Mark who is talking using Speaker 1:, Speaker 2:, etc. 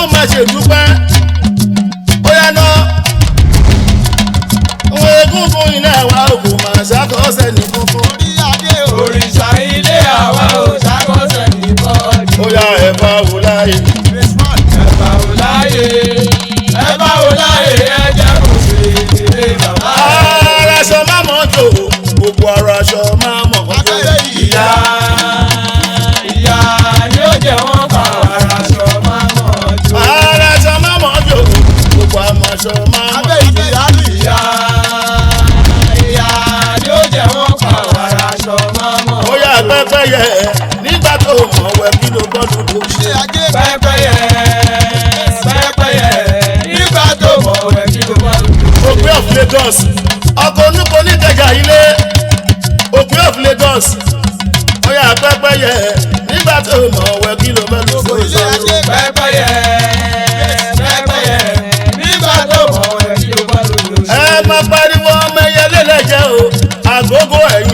Speaker 1: tún máa ṣe dúpẹ́ ó yá ná òun egúngún ilé àwa ògùn máa ṣàkọsẹ̀ ní funfun.
Speaker 2: òrìṣà ilé àwa ò ṣàkọsẹ̀ ní bọ́ọ̀dì.
Speaker 1: ó yá ẹ̀fà wò láàyè.
Speaker 2: ẹ̀fà ò láyé ẹ̀fà ò láyé ẹ̀jẹ̀ kò sí ilé bàbá.
Speaker 1: ara aṣọ máa mọ̀ jò gbogbo ara aṣọ máa mọ̀ jò.
Speaker 2: ìyá ìyá ni ó jẹ́ wọ́n pa ara aṣọ máa mọ̀ jù.
Speaker 1: ara aṣọ máa mọ̀ jò gbogbo àmọ̀ aṣọ máa mọ̀ jò.
Speaker 2: ìyá ìyá ni ó jẹ́ wọ́n pa ara aṣọ máa mọ̀ jù.
Speaker 1: ó yá pẹ́pẹ́yẹ nígbà tó mọ̀ wẹ̀ kí ló gbọ́dọ̀ tó ṣe.
Speaker 2: pẹ́pẹ́yẹ pẹ́pẹ́yẹ nígbà tó mọ̀ wẹ̀ kí ló bá lù.
Speaker 1: Òpin of Lagos ọkọ̀ onúkọ oníkẹjà ilé Òpin of Lagos ó yá pẹ́pẹ́yẹ nígbà tó mọ̀ wẹ̀ kí ló gbọ́dọ̀ tó ṣe.
Speaker 2: pẹ́pẹ́yẹ pẹ́pẹ́yẹ nígbà tó mọ̀ wẹ̀ kí ló bá lù.
Speaker 1: ẹ má pariwo ọmọ ẹyẹ lélẹ́jẹ̀ o àgógó ẹ̀yìn